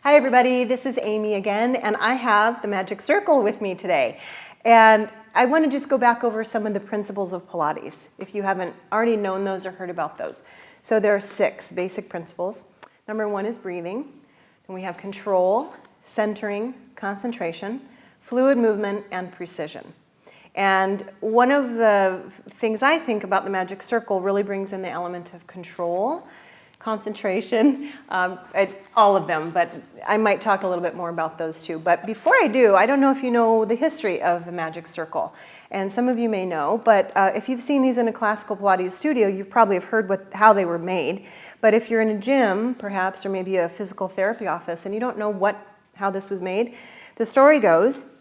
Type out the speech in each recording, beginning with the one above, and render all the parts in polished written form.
Hi everybody, this is Amy again, and I have the Magic Circle with me today. And I want to just go back over some of the principles of Pilates, if you haven't already known those or heard about those. So there are 6 basic principles. Number 1 is breathing. Then we have control, centering, concentration, fluid movement, and precision. And one of the things I think about the Magic Circle really brings in the element of control, concentration, all of them, but I might talk a little bit more about those too. But before I do, I don't know if you know the history of the Magic Circle, and some of you may know, but if you've seen these in a classical Pilates studio, you probably have heard how they were made. But if you're in a gym, perhaps, or maybe a physical therapy office, and you don't know how this was made, the story goes,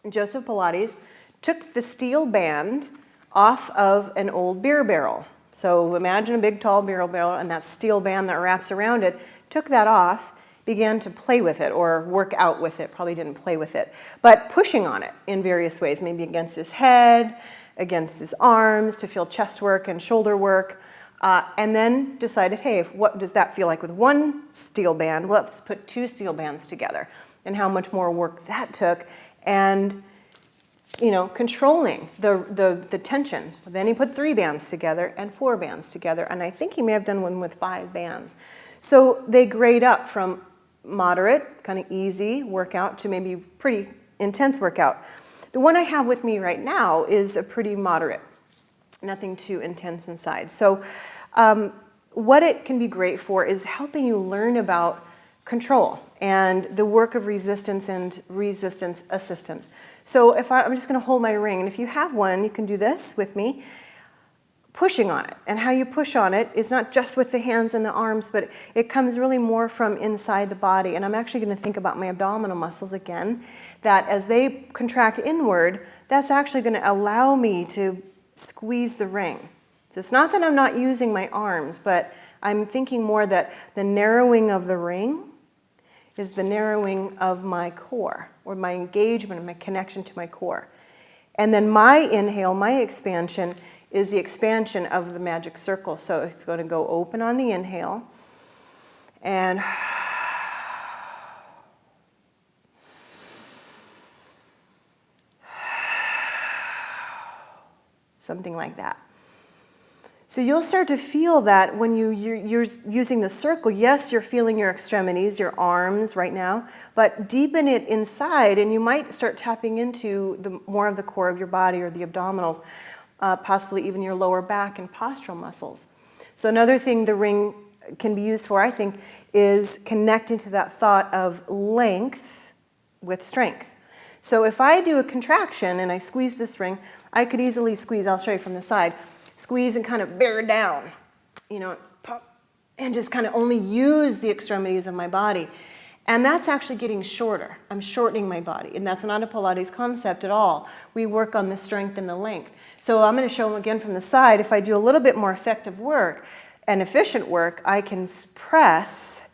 Joseph Pilates took the steel band off of an old beer barrel. So imagine a big tall beer barrel and that steel band that wraps around it, took that off, began to play with it or work out with it, probably didn't play with it, but pushing on it in various ways, maybe against his head, against his arms to feel chest work and shoulder work, and then decided, hey, what does that feel like with one steel band? Well, let's put 2 steel bands together, and how much more work that took, and controlling the tension. Then he put 3 bands together and 4 bands together, and I think he may have done one with 5 bands. So they grade up from moderate, kind of easy workout to maybe pretty intense workout. The one I have with me right now is a pretty moderate, nothing too intense inside. So what it can be great for is helping you learn about control and the work of resistance and resistance assistance. So if I'm just going to hold my ring, and if you have one, you can do this with me, pushing on it. And how you push on it is not just with the hands and the arms, but it comes really more from inside the body. And I'm actually going to think about my abdominal muscles again, that as they contract inward, that's actually going to allow me to squeeze the ring. So it's not that I'm not using my arms, but I'm thinking more that the narrowing of the ring is the narrowing of my core, or my engagement and my connection to my core. And then my inhale, my expansion, is the expansion of the Magic Circle. So it's going to go open on the inhale, and something like that. So you'll start to feel that when you're using the circle. Yes, you're feeling your extremities, your arms right now, but deepen it inside, and you might start tapping into more of the core of your body, or the abdominals, possibly even your lower back and postural muscles. So another thing the ring can be used for, I think, is connecting to that thought of length with strength. So if I do a contraction and I squeeze this ring, I could easily squeeze, I'll show you from the side, squeeze and kind of bear down, pop, and just kind of only use the extremities of my body. And that's actually getting shorter. I'm shortening my body, and that's not a Pilates concept at all. We work on the strength and the length. So I'm going to show them again from the side. If I do a little bit more effective work and efficient work, I can press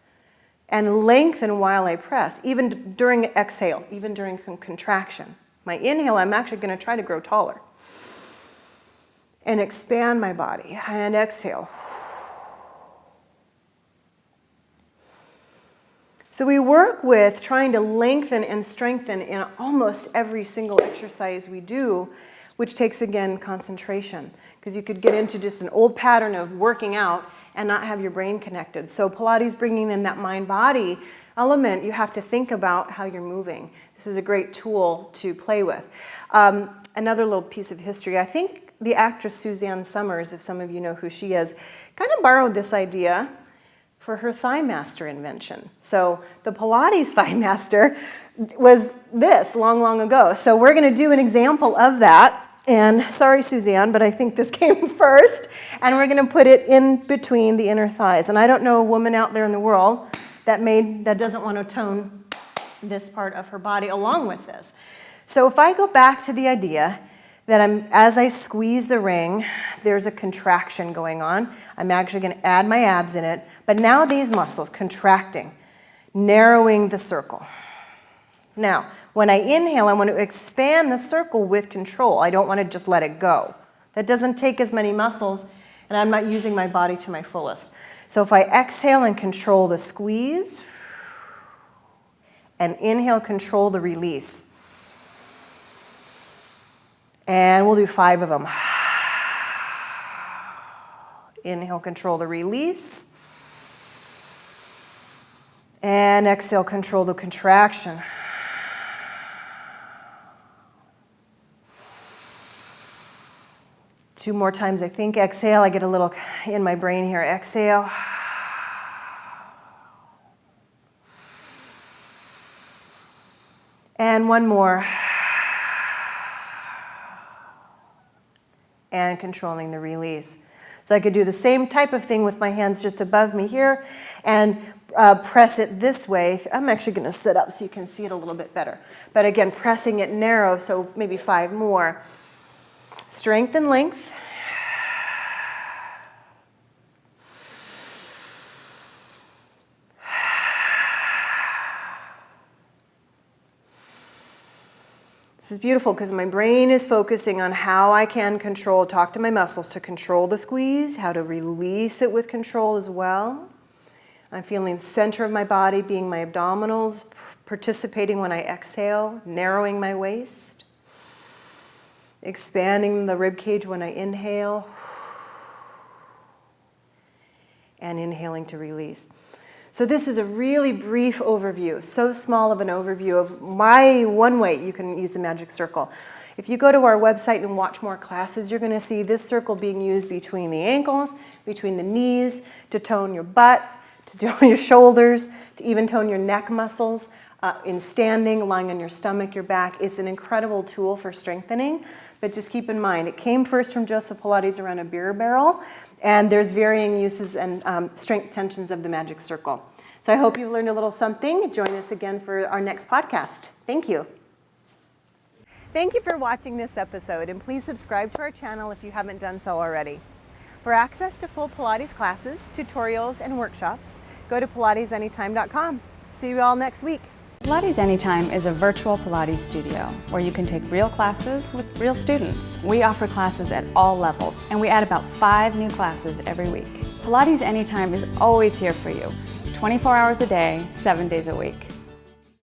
and lengthen while I press, even during exhale, even during contraction. My inhale, I'm actually going to try to grow taller and expand my body, and exhale. So we work with trying to lengthen and strengthen in almost every single exercise we do, which takes, again, concentration, because you could get into just an old pattern of working out and not have your brain connected. So Pilates, bringing in that mind-body element, you have to think about how you're moving. This is a great tool to play with. Another little piece of history, I think the actress Suzanne Summers, if some of you know who she is, kind of borrowed this idea for her Thighmaster invention. So the Pilates Thighmaster was this long, long ago. So we're going to do an example of that. And sorry, Suzanne, but I think this came first. And we're going to put it in between the inner thighs. And I don't know a woman out there in the world that doesn't want to tone this part of her body along with this. So if I go back to the idea that as I squeeze the ring, there's a contraction going on. I'm actually going to add my abs in it. But now these muscles contracting, narrowing the circle. Now, when I inhale, I want to expand the circle with control. I don't want to just let it go. That doesn't take as many muscles, and I'm not using my body to my fullest. So if I exhale and control the squeeze, And inhale, control the release. And we'll do 5 of them. Inhale, control the release. And exhale, control the contraction. Two more times, I think. Exhale, I get a little in my brain here. Exhale. And one more. And controlling the release. So I could do the same type of thing with my hands just above me here and press it this way. I'm actually going to sit up so you can see it a little bit better. But again, pressing it narrow, so maybe 5 more. Strength and length. This is beautiful because my brain is focusing on how I can control, talk to my muscles to control the squeeze, how to release it with control as well. I'm feeling the center of my body being my abdominals, participating when I exhale, narrowing my waist, expanding the rib cage when I inhale, and inhaling to release. So this is a really brief overview, so small of an overview of one way you can use the magic circle. If you go to our website and watch more classes, you're going to see this circle being used between the ankles, between the knees, to tone your butt, to tone your shoulders, to even tone your neck muscles, in standing, lying on your stomach, your back. It's an incredible tool for strengthening, but just keep in mind, it came first from Joseph Pilates around a beer barrel, and there's varying uses and strength tensions of the magic circle. So I hope you've learned a little something. Join us again for our next podcast. Thank you. Thank you for watching this episode, and please subscribe to our channel if you haven't done so already. For access to full Pilates classes, tutorials, and workshops, go to pilatesanytime.com. See you all next week. Pilates Anytime is a virtual Pilates studio where you can take real classes with real students. We offer classes at all levels, and we add about 5 new classes every week. Pilates Anytime is always here for you, 24 hours a day, 7 days a week.